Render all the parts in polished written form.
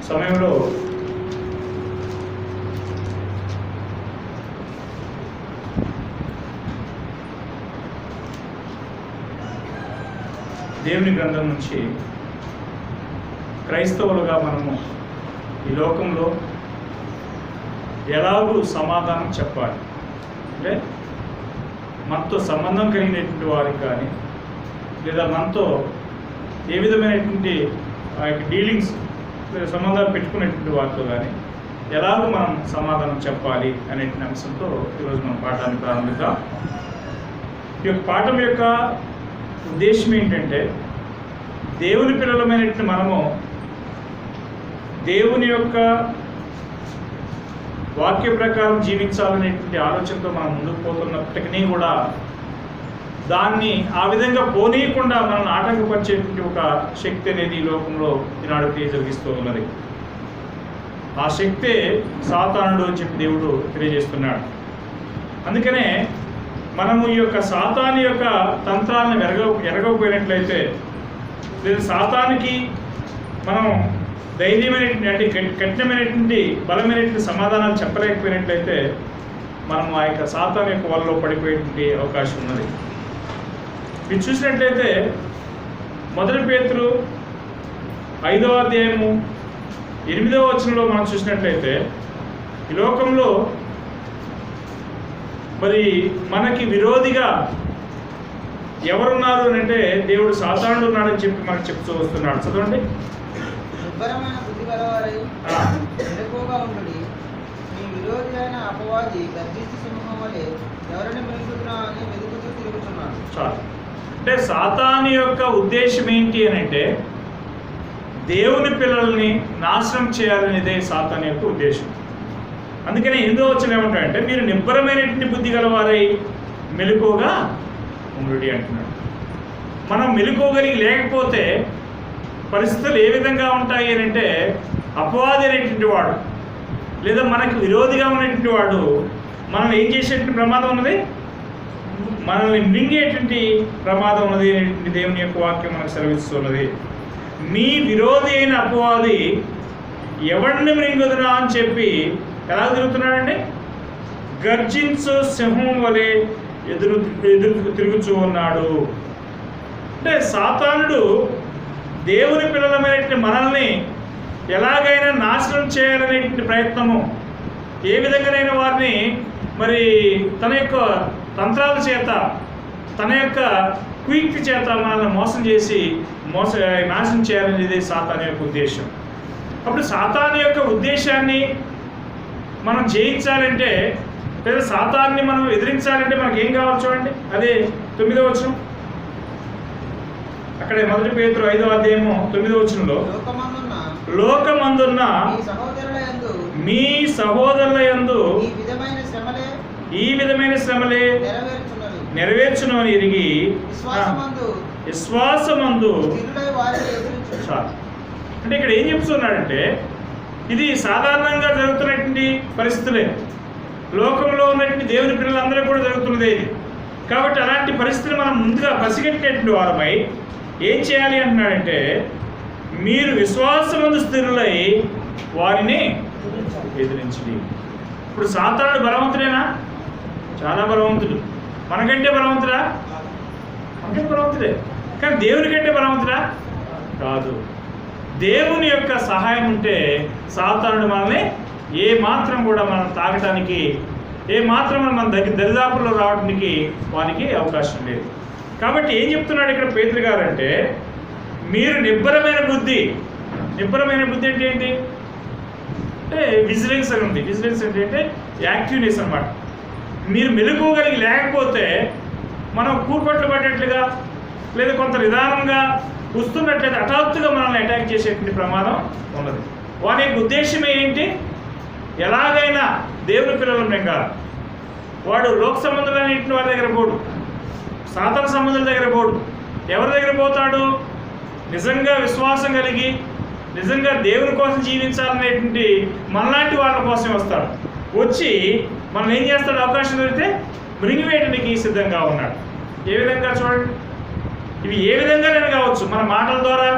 సమయంలో దేవుని గ్రంథం నుంచి క్రైస్తవులుగా మనము ఈ లోకంలో ఎలాగూ సమాధానం చెప్పాలి అంటే మనతో సంబంధం కలిగినటువంటి వారికి కానీ లేదా మనతో ఏ విధమైనటువంటి ఆ యొక్క డీలింగ్స్ లేదా సంబంధాలు పెట్టుకునేటువంటి వారితో కానీ ఎలాగో మనం సమాధానం చెప్పాలి అనేటువంటి అంశంతో ఈరోజు మనం పాఠాన్ని ప్రారంభిద్దాం. ఈ యొక్క పాఠం యొక్క ఉద్దేశం ఏంటంటే దేవుని పిల్లలమైనటువంటి మనము దేవుని యొక్క వాక్య ప్రకారం జీవించాలనేటువంటి ఆలోచనతో మనం ముందుకు పోతున్నప్పటికీ కూడా దాన్ని ఆ విధంగా పోనీయకుండా మనల్ని ఆటంకపరిచేటువంటి ఒక శక్తి అనేది ఈ లోకంలో ఈనాడు జరిగిస్తూ ఉన్నది. ఆ శక్తే సాతానుడు అని చెప్పి దేవుడు తెలియజేస్తున్నాడు. అందుకనే మనము ఈ యొక్క సాతాను యొక్క తంత్రాలను ఎరగకపోయినట్లయితే లేదా సాతానికి మనం ధైర్యమైనటువంటి అంటే కఠినమైనటువంటి బలమైనటువంటి సమాధానాలు చెప్పలేకపోయినట్లయితే మనం ఆ యొక్క సాతాను యొక్క వలలో పడిపోయేటువంటి అవకాశం ఉన్నది. మీరు చూసినట్లయితే 1 పేతురు 5వ అధ్యాయము 8వ వచనంలో మనం చూసినట్లయితే ఈ లోకంలో మరి మనకి విరోధిగా ఎవరున్నారు అని అంటే దేవుడు సాతానుడు ఉన్నాడని చెప్పి మనకు చెప్తూ వస్తున్నాడు. చదవండి. అంటే సాతాను యొక్క ఉద్దేశం ఏంటి అని అంటే దేవుని పిల్లల్ని నాశనం చేయాలనేదే సాతాను యొక్క ఉద్దేశం. అందుకనే 8వ వచనం ఏమంటాడంటే మీరు నిబ్బరమైనటువంటి బుద్ధి గలవారై మెలకువగా ఉండుడి అంటున్నాడు. మనం మెలకువగలిగి లేకపోతే పరిస్థితులు ఏ విధంగా ఉంటాయి అని అంటే అపవాది అనేటువంటి వాడు లేదా మనకు విరోధిగా ఉన్నటువంటి వాడు మనల్ని ఏం చేసేటువంటి ప్రమాదం ఉన్నది, మనల్ని మింగేటువంటి ప్రమాదం ఉన్నది అనేటువంటి దేవుని యొక్క వాక్యం మనకు సెలవిస్తున్నది. మీ విరోధి అయిన అపవాది ఎవరిని మృంగుదునా అని చెప్పి ఎలా తిరుగుతున్నాడండి, గర్జించు సింహం వలె ఎదురు తిరుగుతూ ఉన్నాడు. అంటే సాతానుడు దేవుని పిల్లలమైనటువంటి మనల్ని ఎలాగైనా నాశనం చేయాలనేటువంటి ప్రయత్నము, ఏ విధంగానైనా వారిని మరి తన యొక్క తంత్రాల చేత తన యొక్క కుయుక్తి చేత మనల్ని మోసం చేసి నాశనం చేయాలనేది సాతాను యొక్క ఉద్దేశం. అప్పుడు సాతాను యొక్క ఉద్దేశాన్ని మనం జయించాలంటే లేదా సాతాన్ని మనం ఎదిరించాలంటే మనకి ఏం కావాలి చూడండి. అదే 9వ వచనం, అక్కడే 1 పేతురు 5వ అధ్యాయము 9వ వచనంలో లోకమందున్న మీ సహోదరుల యందు ఈ విధమైన శ్రమలే నెరవేర్చును అని ఎరిగి విశ్వాసమందు. అంటే ఇక్కడ ఏం చెప్తున్నాడంటే ఇది సాధారణంగా జరుగుతున్నటువంటి పరిస్థితులే, లోకంలో ఉన్నటువంటి దేవుని పిల్లలందరూ కూడా జరుగుతున్నదే ఇది. కాబట్టి అలాంటి పరిస్థితులు మనం ముందుగా పసిగట్టేటువంటి వారమై ఏం చేయాలి అంటున్నాడంటే మీరు విశ్వాసమందు స్థిరులై వారిని ఎదిరించండి. ఇప్పుడు సాతానుడు బలవంతుడేనా? చాలా బలవంతుడు. మనకంటే బలవంతుడా? మనకంటే బలవంతుడే. కానీ దేవుని కంటే బలవంతుడా? కాదు. దేవుని యొక్క సహాయం ఉంటే సాతానుడు మనల్ని ఏ మాత్రం కూడా మనం తాగటానికి, ఏ మాత్రం మన దరిదాపుల్లో రావడానికి వానికి అవకాశం లేదు. కాబట్టి ఏం చెప్తున్నాడు ఇక్కడ పేతురు గారు అంటే మీరు నిబ్బరమైన బుద్ధి అంటే ఏంటి అంటే విజిలెన్స్ అని ఉంది. విజిలెన్స్ అంటే యాక్టివ్నెస్ అన్నమాట. మీరు మెలుకోగలిగి లేకపోతే మనం కూర్పట్లు పడ్డట్లుగా లేదా కొంత నిదానంగా వస్తున్నట్లయితే హఠాత్తుగా మనల్ని అటాక్ చేసేటువంటి ప్రమాదం ఉన్నది. వారి యొక్క ఉద్దేశం ఏంటి, ఎలాగైనా దేవుని పిల్లల మింగాలి. వాడు లోక సంబంధులైన వారి దగ్గర పోడు, సాతాను సంబంధుల దగ్గర పోడు. ఎవరి దగ్గర పోతాడు? నిజంగా విశ్వాసం కలిగి నిజంగా దేవుని కోసం జీవించాలనేటువంటి మనలాంటి వాళ్ళ కోసం వస్తాడు. వచ్చి మనం ఏం చేస్తాడు, అవకాశం దొరికితే మృంగివేయడానికి సిద్ధంగా ఉన్నాడు. ఏ విధంగా చూడండి, ఇవి ఏ విధంగానైనా కావచ్చు. మన మాటల ద్వారా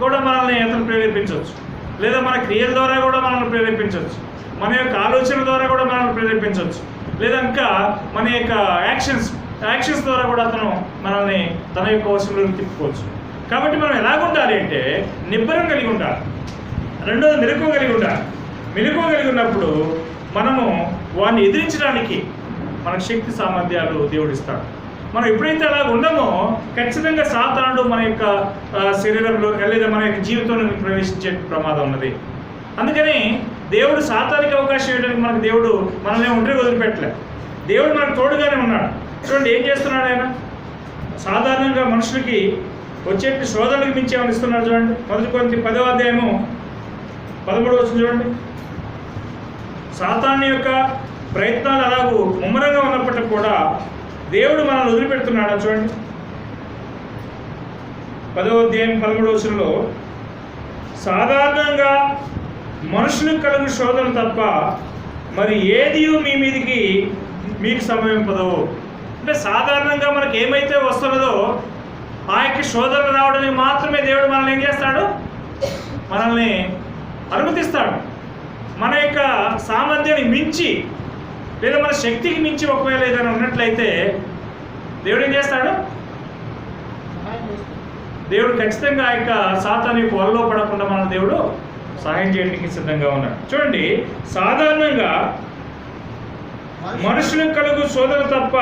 కూడా మనల్ని అతను ప్రేరేపించవచ్చు. లేదా మన క్రియల ద్వారా కూడా మనల్ని ప్రేరేపించవచ్చు, మన యొక్క ఆలోచన ద్వారా కూడా మనల్ని ప్రేరేపించవచ్చు, లేదా ఇంకా మన యొక్క యాక్షన్స్ ద్వారా కూడా అతను మనల్ని తన యొక్క వశంలోకి తిప్పుకోవచ్చు. కాబట్టి మనం ఎలాగుండాలి అంటే నిబ్బరం కలిగి ఉండాలి. రెండోది మెలకువ కలిగి ఉండాలి. మెలకువ కలిగి ఉన్నప్పుడు మనము వాడిని ఎదిరించడానికి మనకు శక్తి సామర్థ్యాలు దేవుడు ఇస్తాడు. మనం ఎప్పుడైతే అలా ఉండమో ఖచ్చితంగా సాతానుడు మన యొక్క శరీరంలో లేదా మన యొక్క జీవితంలో ప్రవేశించే ప్రమాదం ఉన్నది. అందుకని దేవుడు సాతానికి అవకాశం ఇవ్వడానికి మనకు దేవుడు మనల్ని ఒంటరిగా వదిలిపెట్టలే. దేవుడు మనకు తోడుగానే ఉన్నాడు. చూడండి ఏం చేస్తున్నాడు ఆయన. సాధారణంగా మనుషులకి వచ్చేటి శోధనలకు మించి ఏమని ఇస్తున్నాడు చూడండి. మొదటి కొరింథీ 10వ అధ్యాయము 13వ వచనం చూడండి. సాతాను యొక్క ప్రయత్నాలు అలాగూ ముమ్మరంగా ఉన్నప్పటికీ కూడా దేవుడు మనల్ని వదిలిపెడుతున్నాడు చూడండి. 10వ అధ్యాయం 13వ వచనంలో సాధారణంగా మనుషులకు కలుగు శోధన తప్ప మరి ఏది మీ మీదికి మీకు సంభవింపదు. అంటే సాధారణంగా మనకి ఏమైతే వస్తున్నదో ఆ యొక్క శోధనలు రావడానికి మాత్రమే దేవుడు మనల్ని ఏం చేస్తాడు, మనల్ని అనుమతిస్తాడు. మన యొక్క సామర్థ్యాన్ని మించి లేదా మన శక్తికి మించి ఒకవేళ ఏదైనా ఉన్నట్లయితే దేవుడు ఏం చేస్తాడు, దేవుడు ఖచ్చితంగా ఆ యొక్క సాతాను యొక్క వలలో పడకుండా మన దేవుడు సహాయం చేయడానికి సిద్ధంగా ఉన్నాడు. చూడండి సాధారణంగా మనుషులకు కలుగు శోధన తప్ప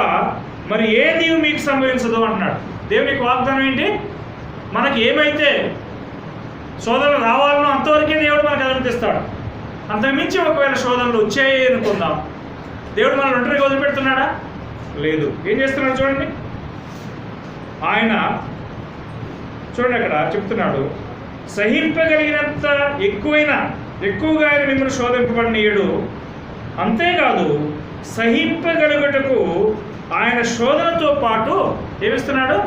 మరి ఏది మీకు సంభవించదు అంటున్నాడు. దేవుని యొక్క వాగ్దానం ఏంటి, మనకి ఏమైతే శోధనలు రావాలనో అంతవరకే దేవుడు మనకు అనుమతిస్తాడు. అంతకుమించి ఒకవేళ శోధనలు వచ్చాయి అనుకుందాం, దేవుడు మనల్ని ఒంటరిగా వదిలిపెడుతున్నాడా? లేదు. ఏం చేస్తున్నాడు చూడండి. ఆయన చూడండి అక్కడ చెప్తున్నాడు, సహింపగలిగినంత ఎక్కువగా ఆయన మిమ్మల్ని శోధింపబడినీయుడు. అంతేకాదు సహింపగలుగుటకు ఆయన శోధనతో పాటు ఏమిస్తున్నాడు,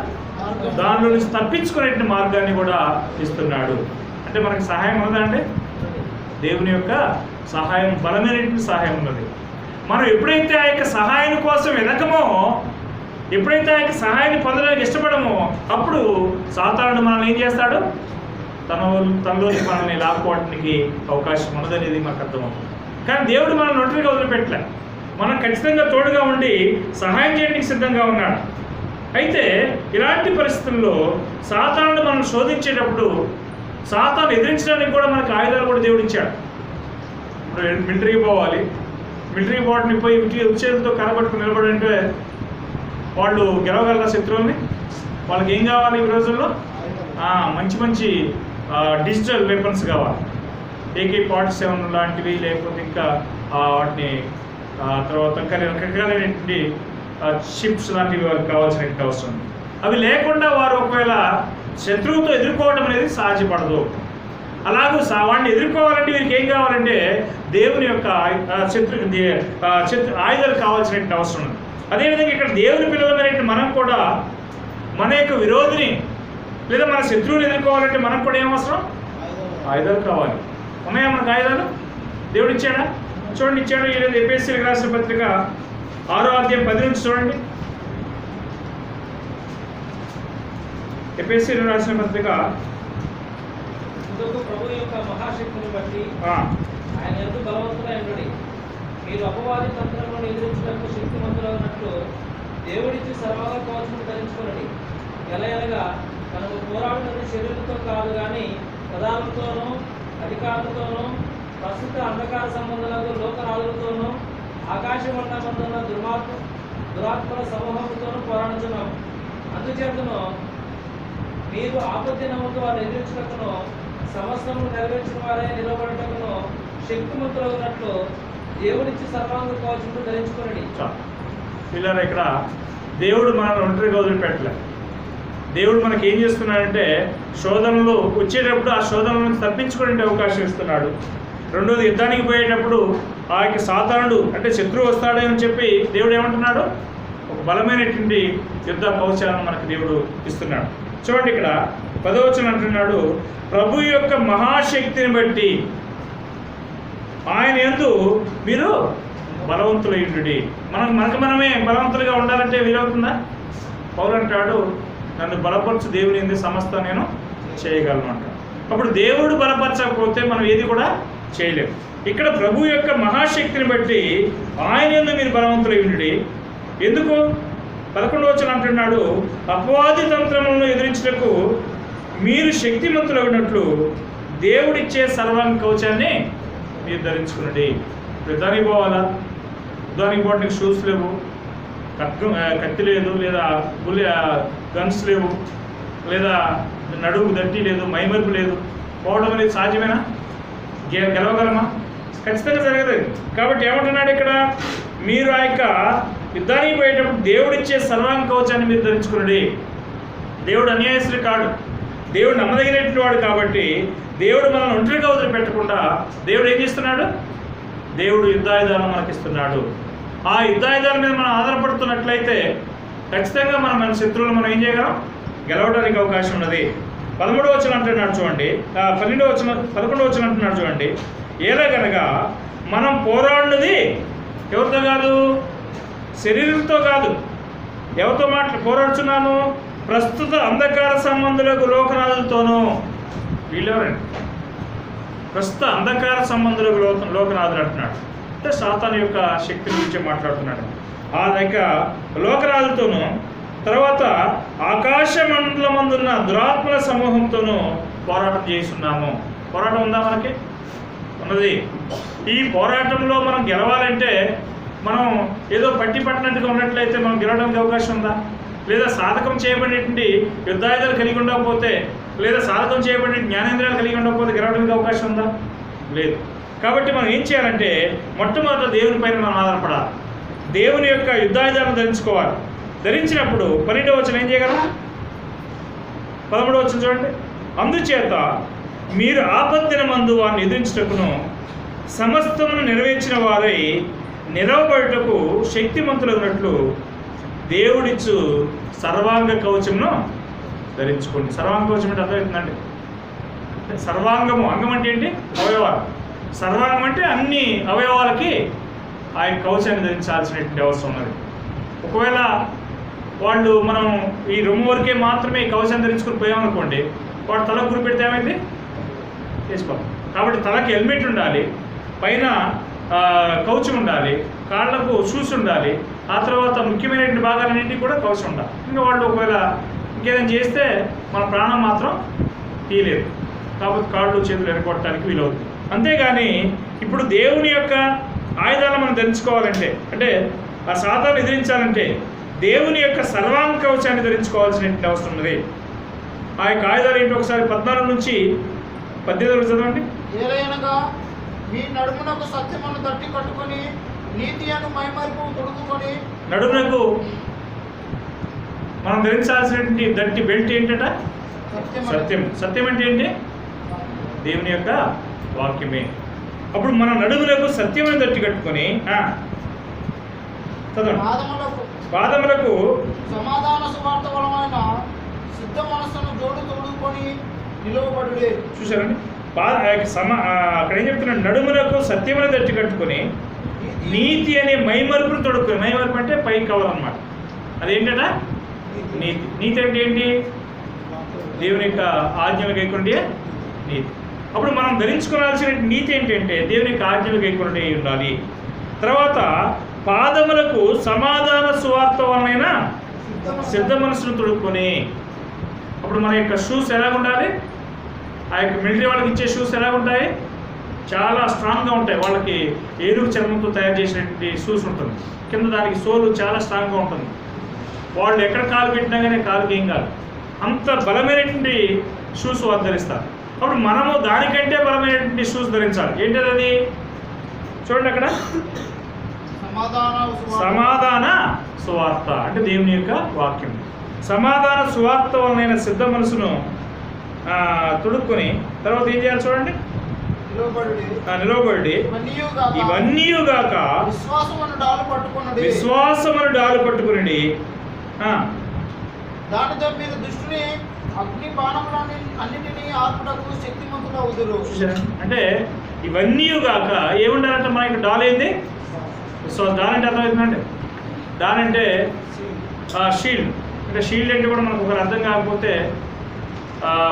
దానిలో నుంచి తప్పించుకునే మార్గాన్ని కూడా ఇస్తున్నాడు. అంటే మనకి సహాయం ఉందండి. దేవుని యొక్క సహాయం, బలమైనటువంటి సహాయం ఉన్నది. మనం ఎప్పుడైతే ఆ యొక్క సహాయం కోసం వెనకమో, ఎప్పుడైతే ఆ యొక్క సహాయాన్ని పొందడానికి ఇష్టపడమో అప్పుడు సాతానుడు మనల్ని ఏం చేస్తాడు, తనలోకి మనల్ని లాక్కోవడానికి అవకాశం ఉన్నదనేది మనకు అర్థమవుతుంది. కానీ దేవుడు మనల్ని ఒంటరిగా వదిలిపెట్టలే, మనం ఖచ్చితంగా తోడుగా ఉండి సహాయం చేయడానికి సిద్ధంగా ఉన్నాడు. అయితే ఇలాంటి పరిస్థితుల్లో సాతానుడు మనం శోధించేటప్పుడు సాతాను ఎదిరించడానికి కూడా మనకు ఆయుధాలు కూడా దేవుడు ఇచ్చాడు. ఇప్పుడు మిలిటరీకి పోవాలి, మిలిటరీకి పోవడానికి పోయి ఉచ్చేతులతో కనబట్టుకుని నిలబడంటే వాళ్ళు గెలవగలరా శత్రువుల్ని? వాళ్ళకి ఏం కావాలి ఈ రోజుల్లో? మంచి డిజిటల్ వెపన్స్ కావాలి. AK-47 లాంటివి, లేకపోతే ఇంకా వాటిని తర్వాత రకరకాలైనటువంటి షిప్స్ లాంటివి వారికి కావాల్సిన అవసరం. అవి లేకుండా వారు ఒకవేళ శత్రువుతో ఎదుర్కోవడం అనేది సాధ్యపడదు. అలాగూ వాడిని ఎదుర్కోవాలంటే వీరికి ఏం కావాలంటే దేవుని యొక్క ఆయుధాలు కావాల్సిన అవసరం ఉంది. అదేవిధంగా ఇక్కడ దేవుని పిల్లలమైనటువంటి మనం కూడా మన యొక్క విరోధిని లేదా మన శత్రువుని ఎదుర్కోవాలంటే మనకు కూడా ఏం అవసరం? ఆయుధాలు కావాలి. ఉన్నాయా మనకు ఆయుధాలు? దేవుడు ఇచ్చాడా? చూడండి, ఇచ్చాడు. ఈరోజు ఎఫెసీయులకు రాసిన పత్రిక 6వ అధ్యాయం 10 నుంచి చూడండి. ఎఫెసీయులకు రాసిన పత్రిక ప్రభు యొక్క మహాశక్తిని బట్టి ఆయన ఎంత బలవంతుడైనడి మీరు అపవాది తంత్రములను ఎదిరించడానికి శక్తిమంతులైనట్లు దేవుడిచ్చి సర్వాంగ కవచమును ధరించుకునండి. ఎలయనగా మనము పోరాడుతున్న శరీరంతో కాదు కానీ ప్రధానులతోనూ అధికారులతోనూ ప్రస్తుత అంధకార సంబంధాలకు లోకరాజులతోనూ ఆకాశ మండలంలో దురాత్మల సమూహంతోనూ పోరాడుతున్నాము. అందుచేతను మీరు ఆపత్తినముతో వారిని ఎదిరించుటకును సమస్తము నెరవేర్చిన వారే నిలబడటకును శక్తిమంతులు ఉన్నట్లు దేవుడిచ్చి సర్వాంగ కవచమును ధరించుకునండి. పిల్లలు, ఇక్కడ దేవుడు మనల్ని ఒంటరిగా వదిలిపెట్టలే. దేవుడు మనకి ఏం చేస్తున్నాడంటే శోధనలు వచ్చేటప్పుడు ఆ శోధనల నుంచి తప్పించుకునే అవకాశం ఇస్తున్నాడు. రెండోది, యుద్ధానికి పోయేటప్పుడు ఆ యొక్క సాతానుడు అంటే శత్రువు వస్తాడని చెప్పి దేవుడు ఏమంటున్నాడు, ఒక బలమైనటువంటి యుద్ధ కవచాలను మనకు దేవుడు ఇస్తున్నాడు. చూడండి, ఇక్కడ 10వ వచనం అంటున్నాడు, ప్రభు యొక్క మహాశక్తిని బట్టి ఆయన యందు మీరు బలవంతులయ్యుండుడి. మనకు మనమే బలవంతులుగా ఉండాలంటే వీలవుతుందా? పౌలు అంటాడు, నన్ను బలపరచు దేవుని యందు సమస్త నేను చేయగలను అంటాడు. అప్పుడు దేవుడు బలపరచకపోతే మనం ఏది కూడా చేయలేము. ఇక్కడ ప్రభు యొక్క మహాశక్తిని బట్టి ఆయన యందు మీరు బలవంతులై ఉండుడి. ఎందుకు? 11వ వచనం అంటున్నాడు, అపవాది తంత్రములను ఎదిరించుటకు మీరు శక్తిమంతులైనట్లు దేవుడిచ్చే సర్వాంగ కవచాన్ని మీరు ధరించుకునండి. యుద్ధానికి పోవాలా? యుద్ధానికి పోవడానికి షూస్ లేవు, కత్తి లేదు, లేదా గన్స్ లేవు, లేదా నడుము దట్టి లేదు, మైమరుపు లేదు. పోవడం అనేది సాధ్యమేనా? గెలవగలమా? ఖచ్చితంగా జరగదు. కాబట్టి ఏమంటున్నాడు ఇక్కడ, మీరు ఆ యొక్క యుద్ధానికి పోయేటప్పుడు దేవుడిచ్చే సర్వాంగ కవచాన్ని మీరు ధరించుకునండి. దేవుడు అన్యాయస్తుడు కాడు, దేవుడు నమ్మదగినటువంటి వాడు. కాబట్టి దేవుడు మనల్ని ఒంటరిగా వదిలిపెట్టకుండా దేవుడు ఏం చేస్తున్నాడు? దేవుడు యుద్ధాయుధాలను మనకి ఇస్తున్నాడు. ఆ యుద్ధాయుధాల మీద మనం ఆధారపడుతున్నట్లయితే ఖచ్చితంగా మన శత్రువులు మనం ఏం చేయగలం? గెలవడానికి అవకాశం ఉన్నది. 13వ వచనం అంటున్నాడు చూడండి, 11వ వచనం అంటున్నాడు చూడండి, ఏలగనగా మనం పోరాడినది ఎవరితో కాదు? శరీరంతో కాదు. ఎవరితో పోరాడుచున్నాను? ప్రస్తుత అంధకార సంబంధులకు లోకనాథులతోనూ. వీళ్ళెవరండి? ప్రస్తుత అంధకార సంబంధులకు లోకనాథులు అంటున్నాడు. అంటే సాతాను యొక్క శక్తి గురించి మాట్లాడుతున్నాడు. ఆ యొక్క లోకరాజుతోనూ, తర్వాత ఆకాశ మండలమందున్న దురాత్మల సమూహంతోనూ పోరాటం చేస్తున్నాము. పోరాటం ఉందా? మనకి ఉన్నది. ఈ పోరాటంలో మనం గెలవాలంటే మనం ఏదో పట్టినట్టుగా ఉన్నట్లయితే మనం గెలవడానికి అవకాశం ఉందా? లేదా సాధకం చేయబడినటువంటి యుద్ధాయుధాలు కలిగి ఉండకపోతే, లేదా సాధకం చేయబడిన జ్ఞానేంద్రియాలు కలిగి ఉండకపోతే గెలవడానికి అవకాశం ఉందా? లేదు. కాబట్టి మనం ఏం చేయాలంటే మొట్టమొదట దేవుని పైన మనం ఆధారపడాలి. దేవుని యొక్క యుద్ధాయుధాలను ధరించుకోవాలి. ధరించినప్పుడు 12వ వచనం ఏం చేయగలం? 13వ వచనం చూడండి, అందుచేత మీరు ఆపత్తినమందు వారిని ఎదిరించుటకును సమస్తమును నెరవేర్చిన వారై నిలవబడుటకు శక్తిమంతులైనట్లు దేవుడిచ్చు సర్వాంగ కవచమును ధరించుకోండి. సర్వాంగ కవచం అంటే అర్థమవుతుందండి. సర్వాంగము, అంగం అంటే ఏంటి? అవయవాలు. సర్వాంగం అంటే అన్ని అవయవాలకి ఆ యొక్క కవచాన్ని ధరించాల్సినటువంటి అవసరం ఉన్నది. ఒకవేళ వాళ్ళు మనం ఈ రొమ్ము వరకే మాత్రమే ఈ కవచాన్ని ధరించుకుని పోయామనుకోండి, వాడు తలకు గురి పెడితే ఏమైంది? చేసుకోవాలి. కాబట్టి తలకి హెల్మెట్ ఉండాలి, పైన కవచం ఉండాలి, కాళ్ళకు షూస్ ఉండాలి, ఆ తర్వాత ముఖ్యమైనటువంటి భాగాలన్నింటికి కూడా కవచం ఉండాలి. ఇంకా వాళ్ళు ఒకవేళ ఇంకేదైనా చేస్తే మన ప్రాణం మాత్రం తీయలేదు. కాబట్టి కాళ్ళు చేతులు ఎరగొట్టడానికి వీలవుతుంది. అంతేగాని ఇప్పుడు దేవుని యొక్క ఆయుధాలను మనం ధరించుకోవాలంటే, అంటే ఆ సాతాను ఎదిరించాలంటే దేవుని యొక్క సర్వాంగ కవచాన్ని ధరించుకోవాల్సినటువంటి అవసరం ఉన్నది. ఆ యొక్క ఆయుధాలు ఏంటి? ఒకసారి 14 నుంచి 18 చదవండి. ఏలయనగా మీ నడుమునకు సత్యమును దట్టి కట్టుకొని నీతి అను మైమరుపు తొడుగుకొని. నడుమునకు మనం ధరించాల్సినటువంటి దట్టి బెల్ట్ ఏంటట? సత్యం. సత్యం అంటే ఏంటి? దేవుని యొక్క వాక్యమే. అప్పుడు మన నడుములకు సత్యమైన దట్టి కట్టుకొని పాదములకు సమాధాన సువార్త బలమైన సిద్ధ మనస్సును జోడు తొడుగుకొని నిలవబడుడే. చూసారండి, అక్కడ ఏం చెప్తున్నాడు? నడుములకు సత్యమైన దట్టి కట్టుకొని నీతి అనే మైమరుపును తొడుక్కొని. మైమరుపు అంటే పై కవర్ అన్నమాట. అదేంటట? నీతి. నీతి అంటే ఏంటి? దేవుని యొక్క ఆజ్ఞలు గైకొండే నీతి. అప్పుడు మనం ధరించుకోవాల్సిన నీతి ఏంటంటే దేవుని యొక్క ఆజ్ఞలు గైకొండే ఉండాలి. తర్వాత పాదములకు సమాధాన సువార్త వలన సిద్ధ మనసును తొడుక్కొని. అప్పుడు మన యొక్క షూస్ ఎలాగుండాలి? ఆ యొక్క మిలిటరీ వాళ్ళకి ఇచ్చే షూస్ ఎలాగుంటాయి? చాలా స్ట్రాంగ్గా ఉంటాయి. వాళ్ళకి ఏనుగు చర్మంతో తయారు చేసినటువంటి షూస్ ఉంటుంది. కింద దానికి సోలు చాలా స్ట్రాంగ్గా ఉంటుంది. వాళ్ళు ఎక్కడ కాలు పెట్టినా కానీ కాలుకి ఏం కాదు. అంత బలమైనటువంటి షూస్ వాళ్ళు ధరిస్తారు. అప్పుడు మనము దానికంటే బలమైనటువంటి షూస్ ధరించాలి. ఏంటది? అది చూడండి అక్కడ, సమాధాన సువార్త అంటే దేవుని యొక్క వాక్యం. సమాధాన సువార్త వలన సిద్ధ మనసును తొడుక్కొని తర్వాత ఏం చేయాలి చూడండి, నిలవబడి ఇవన్నీ గాక విశ్వాసమును డాలు పట్టుకుని దానితో మీరు దృష్టిని అగ్ని బాణములని అన్నిటినీ ఆర్పుటకు శక్తిమంతులవుదురు. అంటే ఇవన్నీ గాక ఏముండాలంటే మనకి డాల్ ఏంది? విశ్వాసం. డాల్ అంటే అర్థమవుతుందండి. డాల్ అంటే షీల్డ్. అంటే షీల్డ్ అంటే కూడా మనకు ఒకరు అర్థం కాకపోతే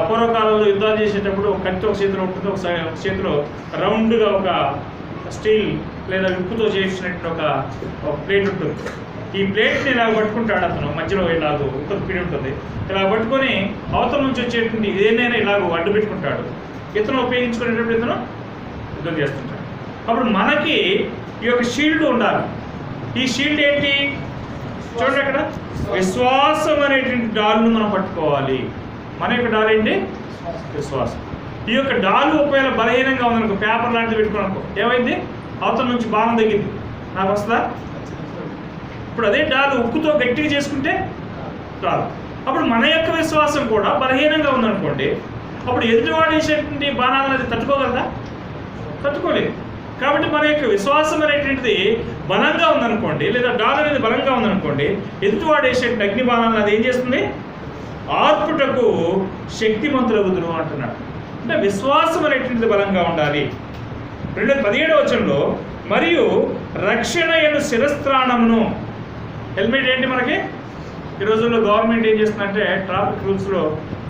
పూర్వకాలంలో యుద్ధాలు చేసేటప్పుడు ఒక కత్తి ఒక చేతిలో ఉంటుంది, ఒక చేతిలో రౌండ్గా ఒక స్టీల్ లేదా ఉప్పుతో చేసినట్టు ఒక ప్లేట్ ఉంటుంది. ఈ ప్లేట్ని ఇలా పట్టుకుంటాడు అతను, మధ్యలో ఇలాగ ఉత్తర పిడి ఉంటుంది, ఇలా పట్టుకొని అవతల నుంచి వచ్చేటువంటి ఏదైనా ఇలాగ అడ్డు పెట్టుకుంటాడు. ఇతను ఉపయోగించుకునేటప్పుడు ఇతను యుద్ధం చేస్తుంటాడు. అప్పుడు మనకి ఈ యొక్క షీల్డ్ ఉండాలి. ఈ షీల్డ్ ఏంటి చూడండి, అక్కడ విశ్వాసం అనేటువంటి డాల్ను మనం పట్టుకోవాలి. మన యొక్క డాల్ ఏంటి? విశ్వాసం. ఈ యొక్క డాలు ఒకవేళ బలహీనంగా ఉందనుకో, పేపర్ లాంటిది పెట్టుకోనుకో, ఏమైంది? అవతల నుంచి బాణం తగ్గింది, నాకు వస్తుందా? ఇప్పుడు అదే డాలు ఉక్కుతో గట్టిగా చేసుకుంటే రాదు. అప్పుడు మన యొక్క విశ్వాసం కూడా బలహీనంగా ఉందనుకోండి, అప్పుడు ఎదుటివాడు వేసేటువంటి బాణాలను అది తట్టుకోగలదా? తట్టుకోలేదు. కాబట్టి మన యొక్క విశ్వాసం అనేటువంటిది బలంగా ఉందనుకోండి, లేదా డాల్ అనేది బలంగా ఉందనుకోండి, ఎదుటివాడు వేసేటువంటి అగ్ని బాణాలను అది ఏం చేస్తుంది? ఆర్పుటకు శక్తిమంతులగుదురు అంటున్నాడు. అంటే విశ్వాసం అనేటువంటిది బలంగా ఉండాలి. 17వ వచనంలో మరియు రక్షణ యను శిరస్త్రాణమును, హెల్మెట్ ఏంటి మనకి ఈ రోజుల్లో గవర్నమెంట్ ఏం చేస్తుందంటే ట్రాఫిక్ రూల్స్లో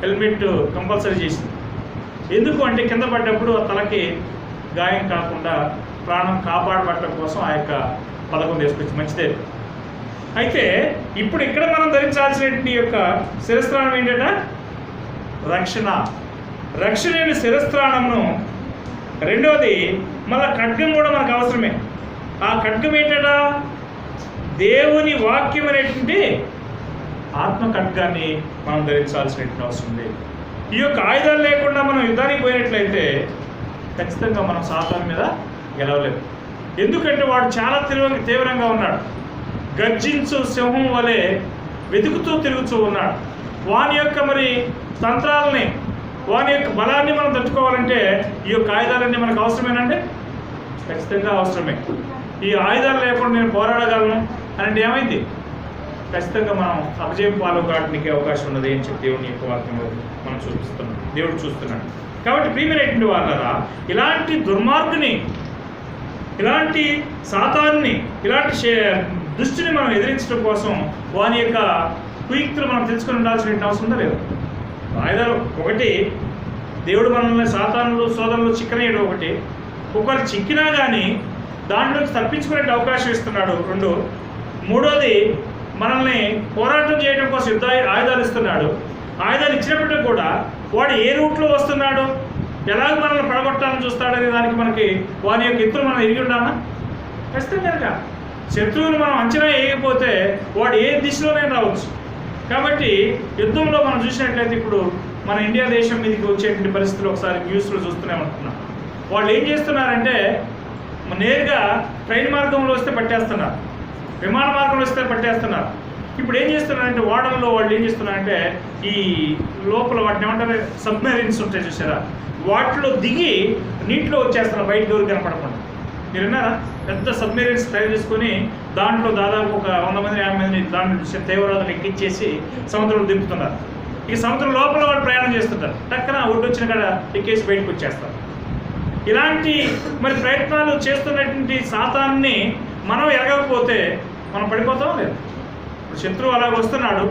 హెల్మెట్ కంపల్సరీ చేసింది. ఎందుకు అంటే కింద పడ్డప్పుడు ఆ తలకి గాయం కాకుండా ప్రాణం కాపాడబడటం కోసం ఆ యొక్క పథకం తీసుకొచ్చి మంచిదే. అయితే ఇప్పుడు ఇక్కడ మనం ధరించాల్సినటువంటి యొక్క శిరస్త్రాణం ఏంటంటే రక్షణ. రక్షణ శిరస్త్రాణమును. రెండవది మళ్ళీ ఖడ్గం కూడా మనకు అవసరమే. ఆ ఖడ్గం ఏంటంటే దేవుని వాక్యం అనేటువంటి ఆత్మ ఖడ్గాన్ని మనం ధరించాల్సినటువంటి అవసరం ఉంది. ఈ యొక్క ఆయుధాలు లేకుండా మనం యుద్ధానికి పోయినట్లయితే ఖచ్చితంగా మనం సాతాను మీద గెలవలేదు. ఎందుకంటే వాడు చాలా తీవ్రంగా ఉన్నాడు. గర్జించు సింహం వలె వెతుకుతూ తిరుగుతూ ఉన్నాడు. వాని యొక్క మరి తంత్రాలని, వాని యొక్క బలాన్ని మనం తట్టుకోవాలంటే ఈ యొక్క ఆయుధాలన్నీ మనకు అవసరమేనండి? ఖచ్చితంగా అవసరమే. ఈ ఆయుధాలు లేకుండా నేను పోరాడగలను అంటే ఏమైంది? ఖచ్చితంగా మనం అపజయం పాల్గొనడానికి అవకాశం ఉన్నది అని చెప్పి దేవుని యొక్క వాక్యంలో మనం చూపిస్తున్నాం, దేవుడు చూస్తున్నాడు. కాబట్టి ప్రియమైనటువంటి వాళ్ళరా, ఇలాంటి దుర్మార్గుని, ఇలాంటి సాతాన్ని, ఇలాంటి దృష్టిని మనం ఎదిరించడం కోసం వాని యొక్క కుయుక్తులు మనం తెలుసుకుని ఉండాల్సిన అవసరం ఉందా లేదు? ఆయుధాలు ఒకటి, దేవుడు మనల్ని సాతానులు సోదరులు చిక్కనేయడం ఒకటి, ఒకరు చిక్కినా కానీ దాంట్లోంచి తప్పించుకునే అవకాశం ఇస్తున్నాడు. రెండు, మూడోది మనల్ని పోరాటం చేయడం కోసం ఆయుధాలు ఇస్తున్నాడు. ఆయుధాలు ఇచ్చినప్పటికీ కూడా వాడు ఏ రూట్లో వస్తున్నాడు, ఎలాగ మనల్ని పడగొట్టాలని చూస్తాడనే దానికి మనకి వాని యొక్క ఎత్తులు మనం ఎరిగి ఉండాలా? ఖచ్చితంగా. శత్రువులు మనం అంచనా వేయకపోతే వాడు ఏ దిశలోనైనా రావచ్చు. కాబట్టి యుద్ధంలో మనం చూసినట్లయితే ఇప్పుడు మన ఇండియా దేశం మీదకి వచ్చేటువంటి పరిస్థితులు ఒకసారి న్యూస్లో చూస్తూనే ఉంటున్నాం. వాళ్ళు ఏం చేస్తున్నారంటే నేరుగా ట్రైన్ మార్గంలో వస్తే పట్టేస్తున్నారు, విమాన మార్గంలో వస్తే పట్టేస్తున్నారు. ఇప్పుడు ఏం చేస్తున్నారంటే ఓడల్లో వాళ్ళు ఏం చేస్తున్నారంటే ఈ లోపల వాటిని ఏమంటారు, సబ్మెరీన్స్ ఉంటాయి చూసారా, వాటిలో దిగి నీటిలో వచ్చేస్తున్నారు బయట ఎవరు కనపడకుండా. మీరు విన్నారా? పెద్ద సబ్మెరీన్స్ తయారు చేసుకొని దాంట్లో దాదాపు ఒక 100 మంది 50 మంది దాంట్లో తీవ్రవాదులు ఎక్కించేసి సముద్రంలో దింపుతున్నారు. ఈ సముద్రం లోపల వాళ్ళు ప్రయాణం చేస్తుంటారు, టక్కన ఒడ్డు వచ్చిన కాడ ఎక్కేసి బయటకు వచ్చేస్తారు. ఇలాంటి మరి ప్రయత్నాలు చేస్తున్నటువంటి సాతాన్ని మనం ఎరగకపోతే మనం పడిపోతాం లేదు. ఇప్పుడు శత్రువు అలాగ వస్తున్నాడు,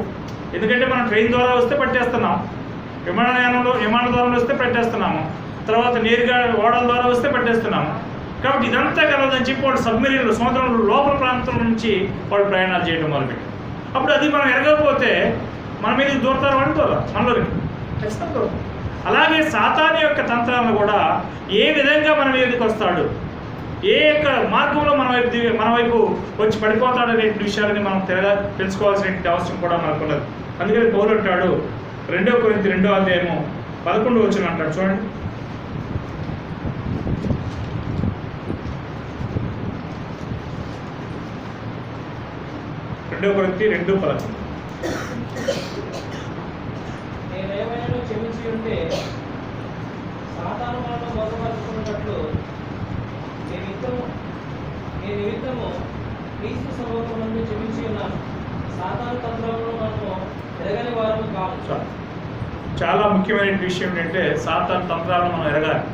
ఎందుకంటే మనం ట్రైన్ ద్వారా వస్తే పట్టేస్తున్నాం, విమాన ద్వారా వస్తే పట్టేస్తున్నాము, తర్వాత నేరుగా ఓడల ద్వారా వస్తే పట్టేస్తున్నాము. కాబట్టి ఇదంతా కలదని చెప్పి వాడు సబ్మెరీన్లు సముద్రంలో లోపల ప్రాంతం నుంచి వాడు ప్రయాణాలు చేయడం మొదలుపెట్టి, అప్పుడు అది మనం ఎరగకపోతే మన మీద దూరతారు అంటారా మనలోకి ఖచ్చితంగా. అలాగే సాతాను యొక్క తంత్రాలను కూడా ఏ విధంగా మన మీదకి వస్తాడు, ఏ యొక్క మార్గంలో మన వైపు వచ్చి పడిపోతాడు అనే విషయాలని మనం తెలుసుకోవాల్సిన అవసరం కూడా మనకు ఉన్నది. అందుకని పౌలు అంటాడు 2 కొరింథీ 2వ అధ్యాయము 11వ వచనం అంటాడు చూడండి. కొరింథీ 2:11 నేనేమైనా క్షమించి ఉంటే సాతాను మనను మోసపరుచుకున్నట్లు నీ నిమిత్తము క్రీస్తు సమూహమునందు క్షమించి ఉన్నాను. సాతాను తంత్రములను మనము ఎరగని వారము కాము. చాలా ముఖ్యమైన విషయం ఏంటంటే సాతాను తంత్రాలను మనం ఎరగాలి.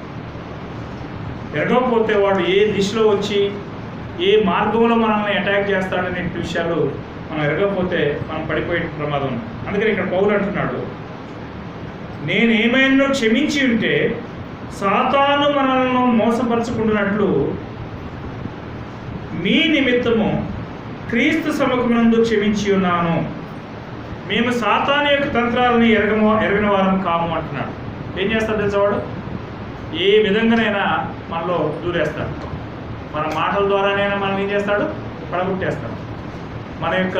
ఎరగకపోతే వాడు ఏ దిశలో వచ్చి ఏ మార్గంలో మనల్ని అటాక్ చేస్తాడనే విషయాలు మనం ఎరగకపోతే మనం పడిపోయే ప్రమాదం ఉంది. అందుకని ఇక్కడ పౌలు అంటున్నాడు, నేనేమైనా క్షమించి ఉంటే సాతాను మనల్ని మోసపరచుకుంటున్నట్లు మీ నిమిత్తము క్రీస్తు సముఖమునందు క్షమించి ఉన్నాను. మేము సాతాను యొక్క తంత్రాలని ఎరగిన వారం కాము అంటున్నాడు. ఏం చేస్తాడు తెలుసవాడు? ఏ విధంగానైనా మనలో దూరేస్తాడు. మన మాటల ద్వారానైనా మనం ఏం చేస్తాడు? పడగొట్టేస్తాడు. మన యొక్క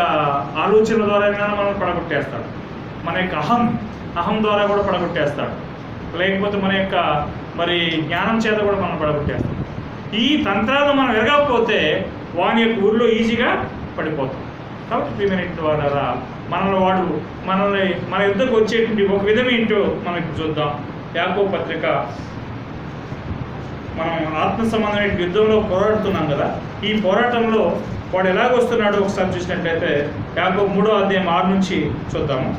ఆలోచనల ద్వారానైనా మనం పడగొట్టేస్తాడు. మన యొక్క అహం ద్వారా కూడా పడగొట్టేస్తాడు. లేకపోతే మన యొక్క జ్ఞానం చేత కూడా మనం పడగొట్టేస్తాం. ఈ తంత్రాలు మనం ఎరగకపోతే వాని యొక్క ఊళ్ళో ఈజీగా పడిపోతాం. కాబట్టి ప్రియమైనటువంటి వారా, మనల్ని మన యుద్ధకు వచ్చేటువంటి ఒక విధం ఏంటో మనం ఇప్పుడు చూద్దాం. యాకోబు పత్రిక, మనం ఆత్మ సంబంధమైన యుద్ధంలో పోరాడుతున్నాం కదా. ఈ పోరాటంలో వాడు ఎలాగొస్తున్నాడో ఒకసారి చూసినట్లయితే యాకోబు 3వ అధ్యాయం 6 నుంచి చూద్దాము.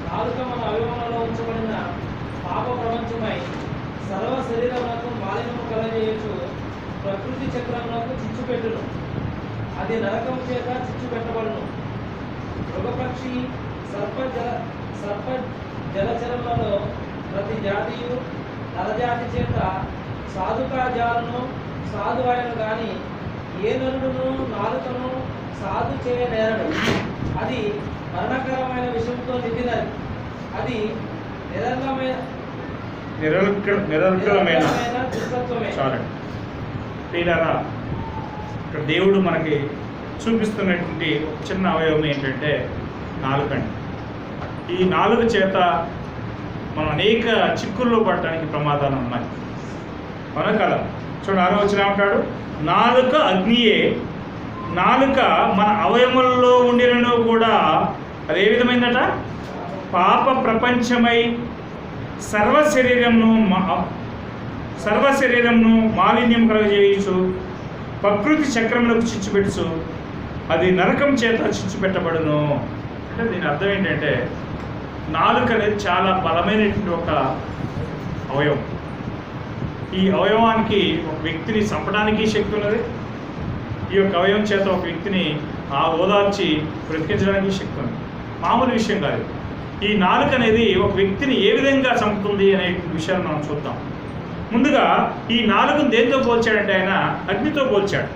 నాలుక మన అవయవంలో ఉంచబడిన పాప ప్రపంచమై సర్వ శరీరములకు మాలిన్యము కలగజేయచ్చు ప్రకృతి చక్రములకు చిచ్చు పెట్టును. అది నరకము చేత చిచ్చు పెట్టబడును. మృగపక్షి సర్ప జలచరములలో ప్రతి జాతియు నరజాతి చేత సాధుకాజాలను సాధు ఆయన గాని ఏ నరుడును నాలుకను సాధు చేయనేరడు. అది మరణకరమైన విషయంతో నిండినది. అది నిరర్గళమైన చాలండి. తీరారా, ఇక్కడ దేవుడు మనకి చూపిస్తున్నటువంటి ఒక చిన్న అవయవం ఏంటంటే నాలుకండి. ఈ నాలుక చేత మనం అనేక చిక్కుల్లో పడటానికి ప్రమాదాలు ఉన్నాయి. మన కదా చూడండి, 6వ వచనం ఏమంటాడు? నాలుక అగ్నియే, నాలుక మన అవయములలో ఉండినను కూడా అదే విధమైందట పాప ప్రపంచమై సర్వ శరీరంను మాలిన్యం కలగజేయచ్చు ప్రకృతి చక్రములకు చిచ్చు పెట్టు. అది నరకం చేత చిచ్చు పెట్టబడును. అంటే దీని అర్థం ఏంటంటే నాలుక అనేది చాలా బలమైనటువంటి ఒక అవయవం. ఈ అవయవానికి ఒక వ్యక్తిని చంపడానికి శక్తి ఉన్నది. ఈ యొక్క అవయవం చేత ఒక వ్యక్తిని ఓదార్చి బ్రతికించడానికి శక్తి ఉంది. మామూలు విషయం కాదు. ఈ నాలుక అనేది ఒక వ్యక్తిని ఏ విధంగా చంపుతుంది అనే విషయాన్ని మనం చూద్దాం. ముందుగా ఈ నాలుకను దేంతో పోల్చాడంటే ఆయన అగ్నితో పోల్చాడు.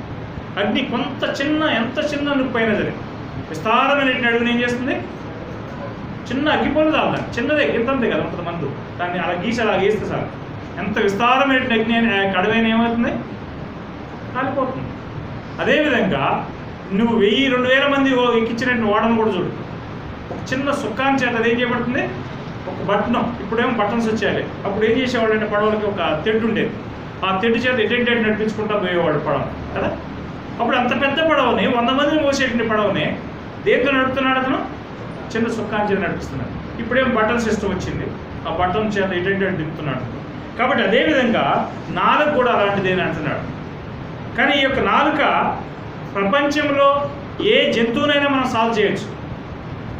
అగ్ని ఎంత చిన్న నొప్పైనా సరే విస్తారమైన అడుగుని ఏం చేస్తుంది? చిన్న అగ్గిపోలు చాలు, చిన్నదే ఇంతంతే కదా ఉంటుంది మందు, దాన్ని అలా గీస్తే సార్ ఎంత విస్తారమైన అగ్ని కడవైన ఏమవుతుంది? కాలిపోతుంది. అదేవిధంగా నువ్వు 1000-2000 మంది ఎక్కించినట్టు ఓడను కూడా చూడు. ఒక చిన్న సుక్కాని చేత అదేం చేయబడుతుంది? ఒక బట్టనం. ఇప్పుడేమో బటన్స్ వచ్చేయాలి. అప్పుడు ఏం చేసేవాడు అంటే పడవలకి ఒక తెడ్డు ఉండేది. ఆ తెడ్డు చేత ఎటెంటే నడిపించుకుంటా పోయేవాడు పడవ కదా. అప్పుడు అంత పెద్ద పడవని 100 మందిని మోసేటువంటి పడవని దేంతో నడుపుతున్నాడు? అతను చిన్న సుక్కాని చేత నడిపిస్తున్నాడు. ఇప్పుడేమో బటన్ సిస్టమ్ వచ్చింది. ఆ బటన్ చేత ఎటెంటే దింపుతున్నాడు. కాబట్టి అదేవిధంగా నాలుక కూడా అలాంటిదేని అంటున్నాడు. కానీ ఈ యొక్క నాలుక ప్రపంచంలో ఏ జంతువునైనా మనం సాల్వ్ చేయొచ్చు.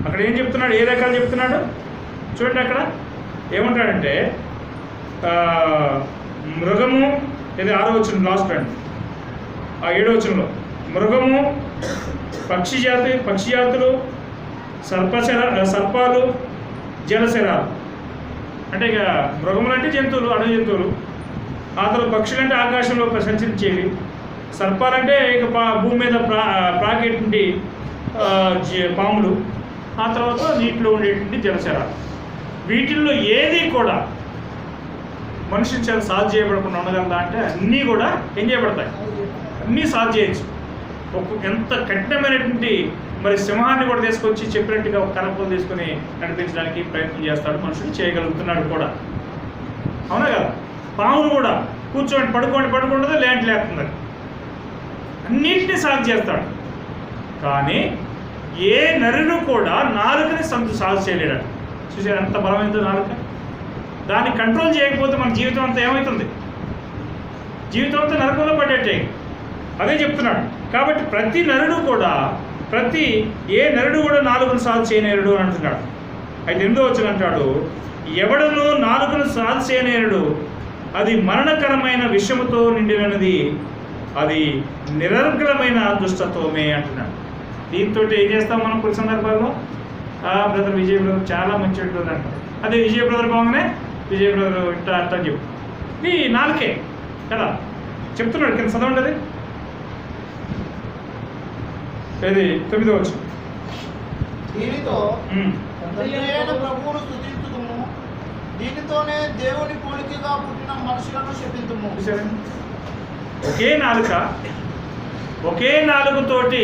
అక్కడ ఏం చెప్తున్నాడు? ఏ రకాలు చెప్తున్నాడు చూడండి. అక్కడ ఏమంటాడంటే మృగము, ఇది 6వ వచనం లాస్ట్ అండి, 7వ వచనంలో మృగము, పక్షి జాతులు, సర్పాలు, జలశరాలు. అంటే ఇక మృగములు అంటే జంతువులు, అడవి జంతువులు. ఆ తర్వాత పక్షులు అంటే ఆకాశంలో సంచరించేవి. సర్పాలంటే ఇక భూమి మీద ప్రాకేటువంటి పాములు. ఆ తర్వాత నీటిలో ఉండేటువంటి జలచరాలు. వీటిల్లో ఏది కూడా మనుషుల చేత సాల్వ్ చేయబడకుండా ఉండగలదా అంటే అన్నీ కూడా ఏం చేయబడతాయి? అన్నీ సాల్వ్ చేయొచ్చు. ఎంత కఠినమైనటువంటి సింహాన్ని కూడా తీసుకొచ్చి చెప్పినట్టుగా కనపలు తీసుకొని నడిపించడానికి ప్రయత్నం చేస్తాడు. మనుషులు చేయగలుగుతున్నాడు కూడా, అవునా కదా. పామును కూడా పడుకుంటుందో లేకుండా అన్నింటినీ సాల్వ్ చేస్తాడు. కానీ ఏ నరుడు కూడా నాలుకని సాల్వ్ చేయలేడు. చూసారు ఎంత బలమైందో నాలుక. దాన్ని కంట్రోల్ చేయకపోతే మన జీవితం అంతా ఏమవుతుంది? జీవితం అంతా నరకంలో పడేట్టే. అదే చెప్తున్నాడు. కాబట్టి ప్రతి నరుడు కూడా ఏ నరుడు కూడా నాలుకను సాల్వ్ చేయనేరుడు అని అంటున్నాడు. అయితే 8వ వచనం అంటాడు, ఎవడను నాలుకను సాల్వ్ చేయనేరుడు, అది మరణకరమైన విషముతో నిండినది. అది నిరర్గళమైన దుష్టత్వమే అంటున్నాడు. దీంతో ఏం చేస్తాం మనం కొన్ని సందర్భాల్లో, బ్రదర్ విజయ్ బ్రదర్ చాలా మంచి అంటారు. అదే విజయ్ బ్రదర్ బాగానే విజయ్ బ్రదర్ ఇట్లా అట్లా చెప్పు, ఇది నాలుకే కదా చెప్తున్నాడు. కింద చదవండి, అది 9వ వచనం. దీనితో తండ్రి అయిన ప్రభువును స్తుతించుదుము, దీనితోనే దేవుని పోలికగా పుట్టిన మనుషులను శపింతుము. ఒకే నాలుగుతోటి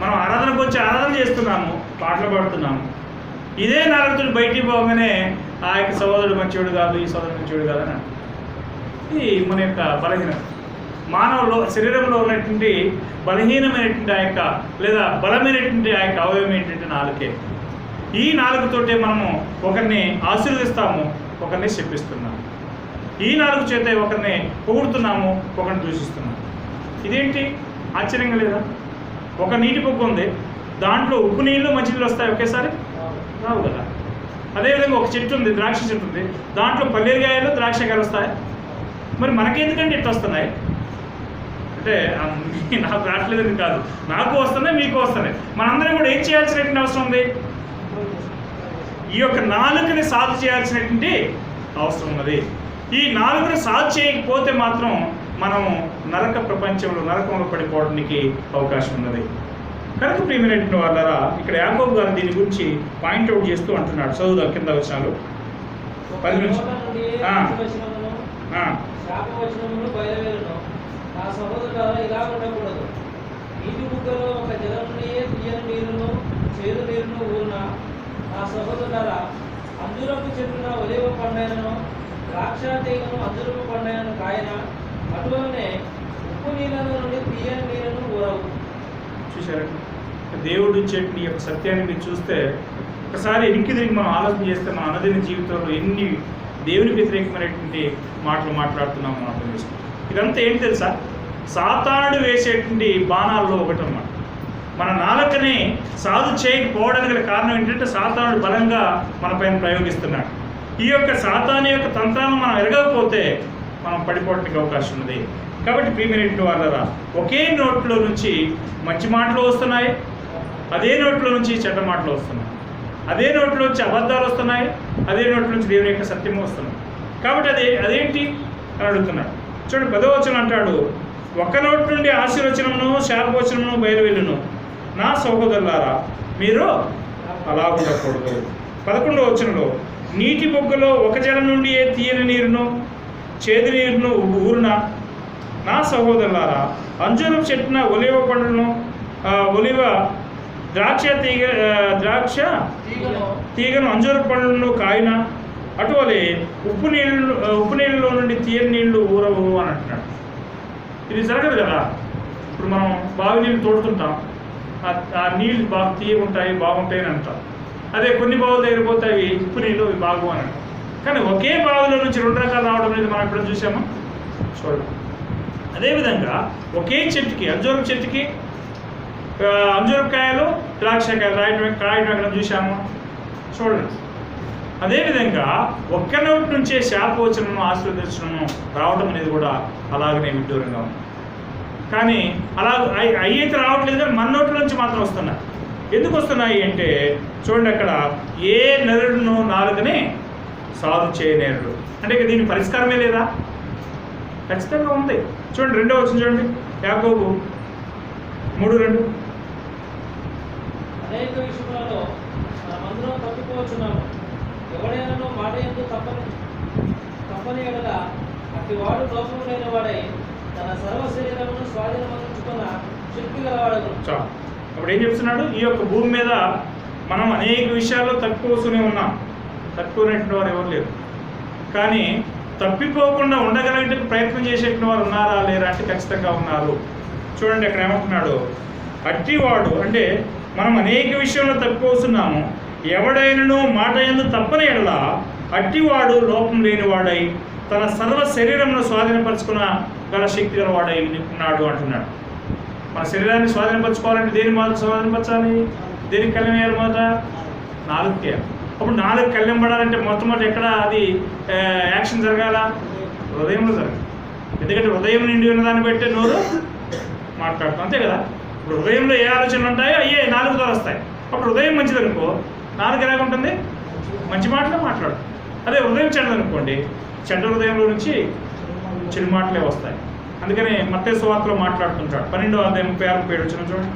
మనం ఆరాధనకు వచ్చి ఆరాధన చేస్తున్నాము, పాటలు పాడుతున్నాము. ఇదే నాలుగుతో బయటికి పోగానే ఆ యొక్క సహోదరుడు మంచివాడు కాదు, ఈ సహోదరుడు మంచివాడు కాదు అని. ఇది మన యొక్క బలహీనత. మానవులో శరీరంలో ఉన్నటువంటి బలహీనమైనటువంటి ఆ యొక్క లేదా బలమైనటువంటి ఆ యొక్క అవయవం ఏంటంటే నాలుకే. ఈ నాలుగుతోటే మనము ఒకరిని ఆశీర్వదిస్తాము, ఒకరిని శపిస్తున్నాము. ఈ నాలుగు చేత ఒకరిని పొగుడుతున్నాము, ఒకరిని దూషిస్తున్నాము. ఇదేంటి ఆశ్చర్యంగా లేదా? ఒక నీటి పొక్కు ఉంది, దాంట్లో ఉప్పు నీళ్ళు మంచి నీళ్ళు వస్తాయి ఒకేసారి? రావు కదా. అదేవిధంగా ఒక చెట్టు ఉంది, ద్రాక్ష చెట్టు ఉంది, దాంట్లో పల్లీరకాయలు ద్రాక్షకాయలు వస్తాయి. మరి మనకెందుకంటే ఇట్లా వస్తున్నాయి అంటే నాకు రావట్లేదని కాదు, నాకు వస్తున్నాయి, మీకు వస్తున్నాయి. మనందరం కూడా ఏం చేయాల్సినటువంటి అవసరం ఉంది? ఈ యొక్క నాలుగుని సాధు చేయాల్సినటువంటి అవసరం ఉన్నది. ఈ నాలుగుని సాధు చేయకపోతే మాత్రం మనం నరక ప్రపంచంలో నరకంలో పడిపోవడానికి అవకాశం ఉన్నది. కనుక ప్రియమైనటువంటి వాళ్ళరా, ఇక్కడ యాకోబు గారు దీని గురించి పాయింట్అవుట్ చేస్తూ అంటున్నాడు. చదువుదాం కింద వచనాలు 10 నుంచి. శాపవచనములు బయలువెళ్ళును. నా సహోదరులారా, ఇలా ఉండకూడదు. నీటి బుగ్గలో ఒక జలం నుండి తీయని నీరును చేదు నీరును ఊరిన నా సహోదరులారా, అంజూరపు చెట్టున ఒలివ పండైనను ద్రాక్ష తీగను అంజూరపు పండైనను కాయన, అటువలనే ఉప్పు నీళ్ళను నుండి తీయని నీరును ఊరవు. చూశారండి, దేవుడు ఇచ్చేటువంటి ఈ యొక్క సత్యాన్ని మీరు చూస్తే ఒకసారి ఎనికి తిరిగి మనం ఆలోచన చేస్తే మన అనుదిన జీవితంలో ఎన్ని దేవుని వ్యతిరేకమైనటువంటి మాటలు మాట్లాడుతున్నాము మనం అర్థం చేస్తాం. ఇదంతా ఏంటి తెలుసా? సాతానుడు వేసేటువంటి బాణాల్లో ఒకటి అన్నమాట. మన నాలుకని సాధు చేయకపోవడానికి గల కారణం ఏంటంటే సాతానుడు బలంగా మన పైన ప్రయోగిస్తున్నాడు. ఈ యొక్క సాతాను యొక్క తంత్రాలను మనం ఎరగకపోతే మనం పడిపోవడానికి అవకాశం ఉంది. కాబట్టి ప్రియమైనటువంటి వాళ్ళరా, ఒకే నోట్లో నుంచి మంచి మాటలు వస్తున్నాయి, అదే నోట్లో నుంచి చెడ్డ మాటలు వస్తున్నాయి, అదే నోట్లో నుంచి అబద్ధాలు వస్తున్నాయి, అదే నోట్లో నుంచి దేవుని యొక్క సత్యము వస్తున్నాయి. కాబట్టి అదేంటి అని అడుగుతున్నాడు. చూడండి 10వ వచనం అంటాడు, ఒక్క నోటి నుండి ఆశీర్వచనమును శాపవచనమును బయలువెళ్ళును. నా సహోదరులారా, మీరు అలా ఉండకూడదు. 11వ వచనంలో, నీటి బొగ్గలో ఒక జలం నుండి తీయని నీరును చేదు నీరును ఊరున. నా సహోదరులారా, అంజూరపు చెట్టున ఒలివ పండును ఒలివ ద్రాక్ష తీగను అంజూరపు పండ్లను కాయన, అటువలే ఉప్పు నీళ్ళలో నుండి తీయని నీళ్లు ఊరవు అని అంటున్నాడు. ఇది జరగదు కదా. ఇప్పుడు మనం బావి నీళ్ళు తోడుతుంటాం, ఆ నీళ్ళు బాగా తీయగుంటాయి, బాగుంటాయి అని అంటాం. అదే కొన్ని బావులు దగ్గర పోతే అవి ఉప్పు నీళ్ళు అవి బాగు అని అంటాం. కానీ ఒకే బావిలో నుంచి 2 రకాలు రావడం అనేది మనం ఎప్పుడు చూసామా? చూడండి. అదేవిధంగా ఒకే చెట్టుకి అంజూరపు చెట్టుకి అంజూరకాయలు ద్రాక్షకాయలు కాయడం ఎక్కడ చూసాము? చూడండి. అదేవిధంగా ఒక్క నోటి నుంచే శాపవచనము ఆశీర్వదించడము రావడం అనేది కూడా అలాగనే విడ్డూరంగా ఉంది. కానీ అలా అయ్యైతే రావట్లేదు, కానీ మన నోట్ల నుంచి మాత్రం వస్తున్నాయి. ఎందుకు వస్తున్నాయి అంటే చూడండి, అక్కడ ఏ నరుడును నాలుకని సాధు చేయనేరుడు అంటే ఇక దీని పరిష్కారమే లేదా? ఖచ్చితంగా ఉంది. చూడండి 2వ వచనం చూడండి, యాకోబు 3:2. అనేక విషయాలలో మనమందరం తప్పిపోవచ్చున్నాము. ఎవడైనా మాట యందు తప్పని ఎడల అట్టి వాడు లోపము లేని వాడై తన సర్వ శరీరమును స్వాధీనమంచుకున్న శక్తి గలవాడను. అప్పుడు ఏం చెప్తున్నాడు? ఈ యొక్క భూమి మీద మనం అనేక విషయాల్లో తప్పిపోతూనే ఉన్నాం. తప్పిపోయినటువంటి వారు ఎవరు లేరు. కానీ తప్పిపోకుండా ఉండగలిగే ప్రయత్నం చేసేటువంటి వారు ఉన్నారా లేరా అంటే ఖచ్చితంగా ఉన్నారు. చూడండి అక్కడ ఏమంటున్నాడు, అట్టివాడు అంటే మనం అనేక విషయంలో తప్పిపోతున్నాము. ఎవడైనను మాట యందు తప్పని ఎడల అట్టివాడు లోపం లేనివాడై తన సర్వ శరీరమును స్వాధీనపరచుకున్న గల శక్తి గలవాడై ఉన్నాడు అంటున్నాడు. మన శరీరాన్ని స్వాధీనపరచుకోవాలంటే దేని మొదట స్వాధీనపరచాలి? దేనికి కళ్యాణం వేయాలి? మొదట నాలుగుకే. అప్పుడు నాలుగు కళ్యాణం పడాలంటే మొట్టమొదటి ఎక్కడ అది యాక్షన్ జరగాల? హృదయంలో జరగాలి. ఎందుకంటే హృదయం నిండి ఉన్న దాన్ని బట్టే నోరు మాట్లాడుతాం, అంతే కదా. ఇప్పుడు హృదయంలో ఏ ఆలోచనలు ఉంటాయో అయ్యే నాలుగుతో వస్తాయి. అప్పుడు హృదయం మంచిదనుకో నాలుగు ఎలాగుంటుంది, మంచి మాటలే మాట్లాడు. అదే హృదయం చెడ్డదనుకోండి, చెడ్డ హృదయంలో నుంచి చెడు మాటలే వస్తాయి. అందుకని మత్తయి సువార్తలో మాట్లాడుతుంటాడు 12వ అధ్యాయం 36-37 వచ్చిన చూడండి.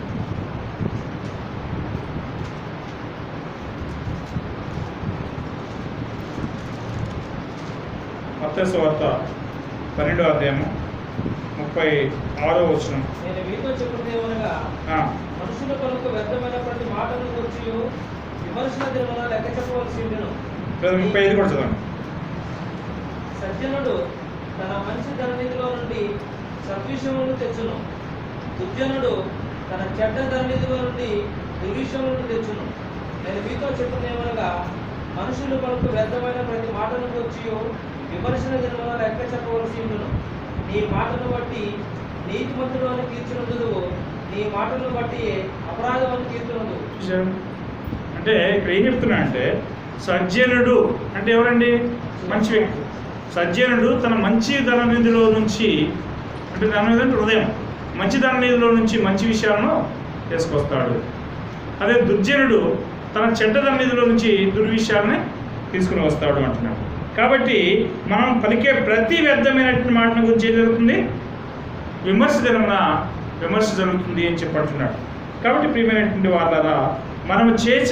మత్తయి సువార్త 12వ అధ్యాయము 36వ వచనం. నేను మీతో చెప్పుకునేవనగా మనుషుల కొరకు వ్యర్థమైన ప్రతి మాటను గురించి విమర్శన దినమున లెక్క చెప్పవలసి ఉండెను. 35 కూడా చదవండి. సజ్జనుడు తన మంచి ధననిధిలో నుండి సద్విషయములను తెచ్చును, దుర్జనుడు తన చెడ్డ ధననిధిలో నుండి దుర్విషయములను తెచ్చును. నేను మీతో చెప్పుకునేవనగా మనుషుల కొరకు వ్యర్థమైన ప్రతి మాటను గురించి విమర్శన దినమున లెక్క చెప్పవలసి ఉండును. నీ మాటను బట్టి నీతిమంతుడు అని తీర్చునందుకు, నీ మాటను బట్టి అపరాధం అని తీర్చునందుకు. అంటే ఇక్కడ ఏం చెప్తున్నా అంటే, సజ్జనుడు అంటే ఎవరండి? మంచి వ్యక్తి. సజ్జనుడు తన మంచి ధననిధిలో నుంచి, అంటే ధననిధి అంటే హృదయం, మంచి ధననిధిలో నుంచి మంచి విషయాలను తీసుకొస్తాడు. అదే దుర్జనుడు తన చెడ్డ ధననిధిలో నుంచి దుర్విషయాలని తీసుకుని వస్తాడు అంటున్నాడు. కాబట్టి మనం పలికే ప్రతి వ్యర్థమైనటువంటి మాటల గురించి ఏం జరుగుతుంది? విమర్శ జరుగుతుంది అని చెప్పంటున్నాడు. కాబట్టి ప్రియమైనటువంటి వాళ్ళారా, మనం చేసే